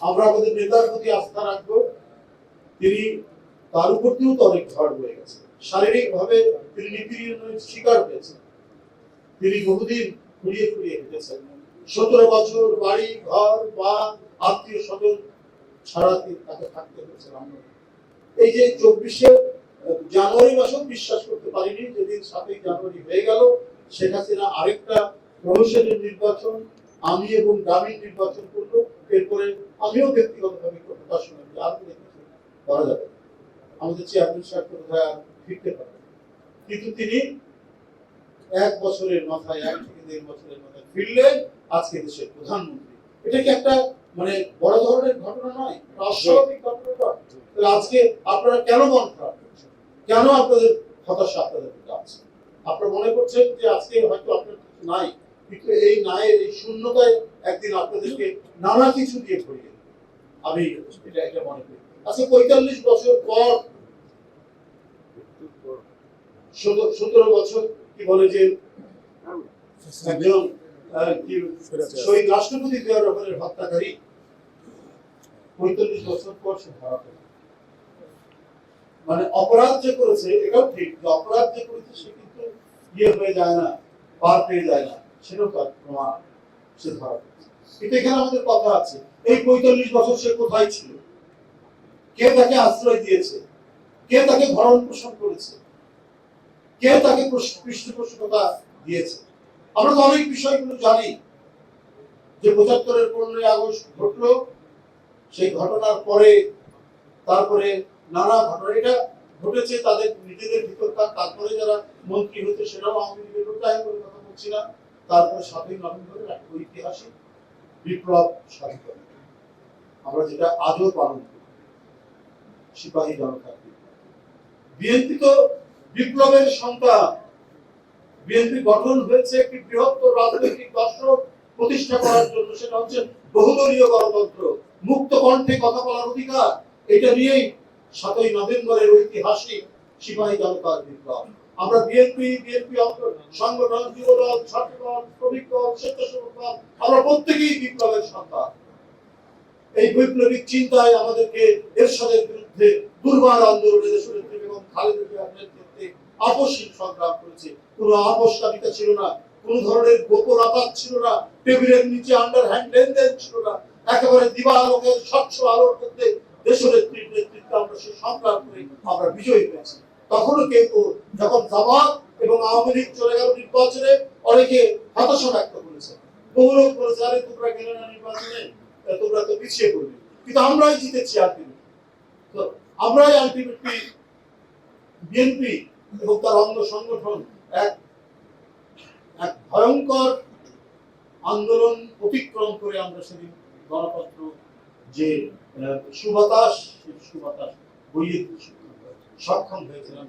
আমরা আমাদের নেতার প্রতি আস্থা রাখবো। তিনি তার উপর দিয়েও তো অনেক ঝড় বয়ে গেছে, শারীরিক ভাবে তিনি নিপীড়নের শিকার হয়েছেন, তিনি বহুদিন ঘুরিয়ে ঘুরিয়ে হেঁটেছেন, 17 বছর বাড়ি ঘর বা আত্মীয় স্বজন ছাড়া তাকে থাকতে হয়েছে। এই যে 24শে জানুয়ারি মাসেও বিশ্বাস করতে পারিনি, যেদিন 7ই জানুয়ারি হয়ে গেল, শেখ হাসিনা আরেকটা প্রহসনের নির্বাচন আমি এবং গ্রামীণ নির্বাচন করলো। এরপরে আমিও ব্যক্তিগতভাবে প্রকাশনা আর করা যাবে, আমাদের চেয়ারম্যান সাহেব কোথায় ফিরতে পারবে, কিন্তু তিনি 1 বছরের মাথায় 1 থেকে 1.5 বছরের মাথায় ফিরলেন আজকে দেশের প্রধানমন্ত্রী। এটা কি একটা মানে বড় ধরনের ঘটনা নয়, অস্বাভাবিক ঘটনা নয়? আজকে আপনারা কেন মন খারাপ করছেন, কেন আপনাদের হতাশা আপনাদের মধ্যে আছে? আপনারা মনে করছেন যে আজকে হয়তো আপনার কিছু নাই, কিন্তু এই নায়ের এই শূন্যতায় একদিন আপনাদেরকে নানা কিছু দিয়ে ভরিয়ে দেবে। আমি এটা মনে করি। আচ্ছা, 45 বছর পর 17 বছর কি বলে যে একজন শহীদ রাষ্ট্রপতি জিয়াউর রহমানের হত্যাকারী 45 বছর পর সে ধরা পড়ে। মানে অপরাধ যে করেছে, এটাও ঠিক যে অপরাধ যে করেছে সে কিন্তু ইয়ে হয়ে যায় না, পার পেয়ে যায় না, সেটাও তার প্রমাণ, সে ধরা পড়েছে। কিন্তু এখানে আমাদের কথা আছে, এই 45 বছর সে কোথায় ছিল? কে তাকে আশ্রয় দিয়েছে? কে তাকে ভরণ পোষণ করেছে? কে তাকে পৃষ্ঠপোষকতা দিয়েছে? আমরা তো অনেক বিষয়গুলো জানি যে 75-এর 15ই আগস্ট ঘটলো, সেই ঘটনার পরে তারপরে নানা ঘটনা এটা ঘটেছে তাদের নিজেদের ভিতরকার, তারপরে যারা মন্ত্রী হচ্ছে সেটাও আওয়ামী লীগের লোক, তাই বলে কথা বলছি না। তারপরে 7ই নভেম্বরের এক ঐতিহাসিক বিপ্লব সাধিত, আমরা যেটা আজও পালন করি, সিপাহী জনতার বিপ্লব। বিএনপি তো বিপ্লবের সন্তান। বিএনপি গঠন হয়েছে একটি বৃহত্তর রাজনৈতিক দর্শন প্রতিষ্ঠা করার জন্য, সেটা হচ্ছে বহুদলীয় গণতন্ত্র, মুক্ত কণ্ঠে কথা বলার অধিকার। এটা নিয়েই 7ই নভেম্বরের ঐতিহাসিক সিপাহী জনতার বিপ্লব। আমরা বিএনপি সংগঠন, যুবদল, ছাত্রদল, শ্রমিক দল, স্বেচ্ছাসেবক দল, আমরা প্রত্যেকেই বিপ্লবের সন্তান। এই বৈপ্লবিক চিন্তায় আমাদেরকে এরশাদের বিরুদ্ধে দুর্বার আন্দোলনে দেশনেত্রী এবং খালেদা জিয়ার নেতৃত্বে আপোষহীন সংগ্রাম করেছে। কোনো আপোষকামিতা ছিল না, কোন ধরনের গোপন আঘাত ছিল না, টেবিলের নিচে আন্ডারহ্যান্ড লেনদেন ছিল না। একেবারে দিবালোকের স্বচ্ছ আলোর মধ্যে দেশনেত্রীর নেতৃত্বে আমরা সে সংগ্রাম করে আমরা বিজয়ী হয়েছি। তখনও কিন্তু যখন জামাত এবং আওয়ামী লীগ চলে গেল নির্বাচনে, অনেকে হতাশা ব্যক্ত করেছে, বহু লোক বলেছে আরে তোমরা গেলে না নির্বাচনে, তোমরা তো পিছিয়ে পড়বে, কিন্তু আমরাই জিতেছি। তো আমরাই আলটিমেটলি বিএনপি এবং তার অঙ্গ সংগঠন এক ভয়ঙ্কর আন্দোলন অতিক্রম করে আমরা সেদিন গণতন্ত্র যে সুবাতাস, সেই সুবাতাস বইয়ে সক্ষম হয়েছিলাম।